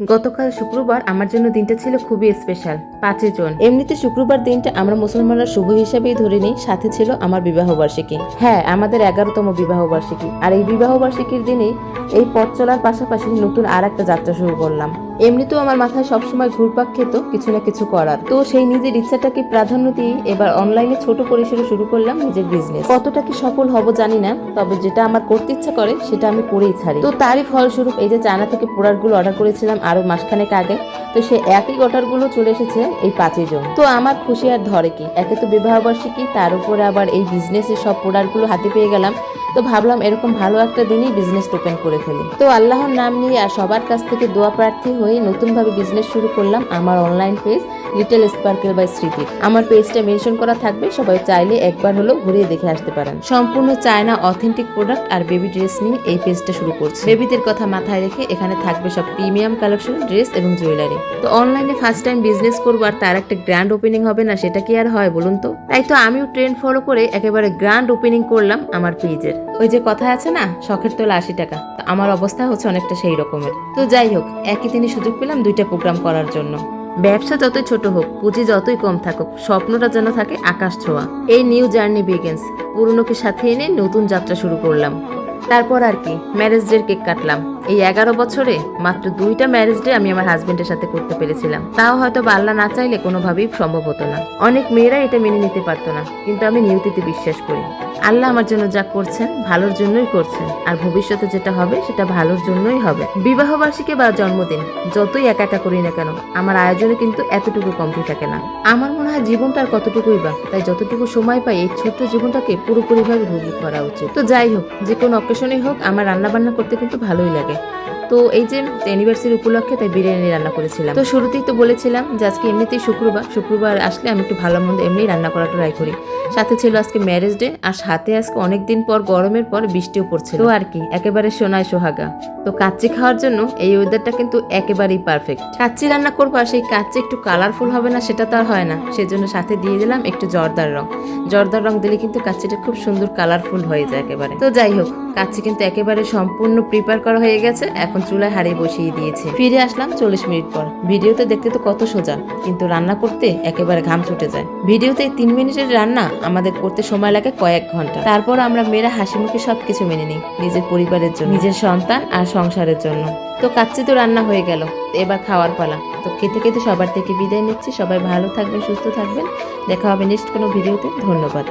গতকাল শুক্রবার আমার জন্য দিনটা ছিল খুবই স্পেশাল। 5 জুন। এমনিতে শুক্রবার দিনটা আমরা মুসলমানরা শুভ হিসাবেই ধরে নিই, সাথে ছিল আমার বিবাহবার্ষিকী। হ্যাঁ, আমাদের 11তম বিবাহবার্ষিকী। আর এই বিবাহবার্ষিকীর দিনেই এই পথ চলার পাশাপাশি নতুন আর একটা যাত্রা শুরু করলাম। এমনিতেও আমার মাথায় সবসময় ঘুরপাক খেত কিছু না কিছু করার, তো সেই নিজের ইচ্ছাটাকে প্রাধান্য দিয়ে এবার অনলাইনে ছোট পরিসরে শুরু করলাম নিজের বিজনেস। কতটা কি সফল হব জানি না, তবে যেটা আমার করতে ইচ্ছা করে সেটা আমি করেই ছাড়ি। তো তারই ফলস্বরূপ এই যে চায়না থেকে প্রোডাক্টগুলো অর্ডার করেছিলাম আরো মাসখানেক আগে, তো সে একই অর্ডারগুলো চলে এসেছে এই 5 জুন। তো আমার খুশি আর ধরে কি, একে তো বিবাহবার্ষিকী, তার উপরে আবার এই বিজনেসের সব প্রোডাক্টগুলো হাতে পেয়ে গেলাম। তো ভাবলাম এরকম ভালো একটা দিনই বিজনেস ওপেন করে ফেলি। তো আল্লাহর নাম নিয়ে আর সবার কাছ থেকে দোয়া প্রার্থী হয়ে নতুনভাবে বিজনেস শুরু করলাম আমার online page little sparkle by Smriti. আমার পেজটা মেনশন করা থাকবে, সবাই চাইলে একবার হলেও ঘুরিয়ে দেখে আসতে পারেন। সম্পূর্ণ চায়না অথেন্টিক প্রোডাক্ট আর বেবি ড্রেস নিয়ে এই পেজটা শুরু করছি। বেবিদের কথা মাথায় রেখে এখানে থাকবে সব প্রিমিয়াম কালেকশন ড্রেস এবং জুয়েলারি। তো অনলাইনে ফার্স্ট টাইম বিজনেস করবো আর তার একটা গ্র্যান্ড ওপেনিং হবে না, সেটা কি আর হয় বলুন তো? তাই তো আমিও ট্রেন্ড ফলো করে একেবারে গ্র্যান্ড ওপেনিং করলাম আমার পেজের। ওই যে কথা আছে না, শখের তোলা 80 টাকা, তো আমার অবস্থা হচ্ছে অনেকটা সেই রকমের। তো যাই হোক, একই দিনে সুযোগ পেলাম 2টা প্রোগ্রাম করার জন্য। ব্যবসা যতই ছোট হোক, পুঁজি যতই কম থাকুক, স্বপ্নটা যেন থাকে আকাশ ছোঁয়া। এই নিউ জার্নি বিগিনস, পুরনোকে সাথে এনে নতুন যাত্রা শুরু করলাম। তারপর আর কি, ম্যারেজ ডের কেক কাটলাম। এই 11 বছরে মাত্র 2টা ম্যারেজ ডে আমি আমার হাজবেন্ডের সাথে করতে পেরেছিলাম। তাও হয়তো আল্লাহ না চাইলে কোনোভাবেই সম্ভব হতো না। অনেক মেয়েরা এটা মেনে নিতে পারতো না, কিন্তু আমি নিয়তিতে বিশ্বাস করি। আল্লাহ আমার জন্য যা করছেন ভালোর জন্যই করছেন, আর ভবিষ্যতে যেটা হবে সেটা ভালোর জন্যই হবে। বিবাহ বার্ষিকী বা জন্মদিন যতই একা একা করি না কেন, আমার আয়োজনে কিন্তু এতটুকু কমতি থাকে না। আমার মনে হয় জীবনটা আর কতটুকুই বা, তাই যতটুকু সময় পাই এই ছোট্ট জীবনটাকে পুরোপুরিভাবে উপভোগ করা উচিত। তো যাই হোক, যে কোনো অকেশনেই হোক, আমার রান্না বান্না করতে কিন্তু ভালোই লাগে। তো এই যে অ্যানিভার্সারি উপলক্ষে তাই বিরিয়ানি রান্না করেছিলাম। তো শুরুতেই তো বলেছিলাম যে আজকে এমনিতেই শুক্রবার আসলে আমি একটু ভালো মন্দ এমনি রান্না করা ট্রাই করি। সাথে ছিল আজকে ম্যারেজ ডে, আর সাথে আজকে অনেকদিন পর গরমের পর বৃষ্টিও পড়ছিল। তো আর কি, একেবারে সোনায় সোহাগা। তো কাচ্চি খাওয়ার জন্য এই ওয়েদারটা কিন্তু একেবারেই পারফেক্ট। কাচ্চি রান্না করবো আর সেই কাচ্চি একটু কালারফুল হবে না, সেটা তো আর হয় না। সেজন্য সাথে দিয়ে দিলাম একটু জর্দার রং। জর্দার রং দিলে কিন্তু কাচ্চিটা খুব সুন্দর কালারফুল হয়ে যায় একেবারে। তো যাই হোক, কাচ্চি কিন্তু একেবারে সম্পূর্ণ প্রিপেয়ার করা হয়ে গেছে। এখন চুলায় হাঁড়ি বসিয়ে দিয়েছি। ফিরে আসলাম 40 মিনিট পর। ভিডিওতে দেখতে তো কত সোজা, কিন্তু রান্না করতে একেবারে ঘাম ছুটে যায়। ভিডিওতে 3 মিনিটের রান্না আমাদের করতে সময় লাগে কয়েক ঘন্টা। তারপর আমরা মেয়েরা হাসি মুখে সবকিছু মেনে নিই, নিজের পরিবারের জন্য, নিজের সন্তান আর সংসারের জন্য। তো কাচ্চি তো রান্না হয়ে গেল, এবার খাওয়ার পালা। তো খেতে খেতে সবার থেকে বিদায় নিচ্ছি। সবাই ভালো থাকবেন, সুস্থ থাকবেন। দেখা হবে নেক্সট কোনো ভিডিওতে। ধন্যবাদ।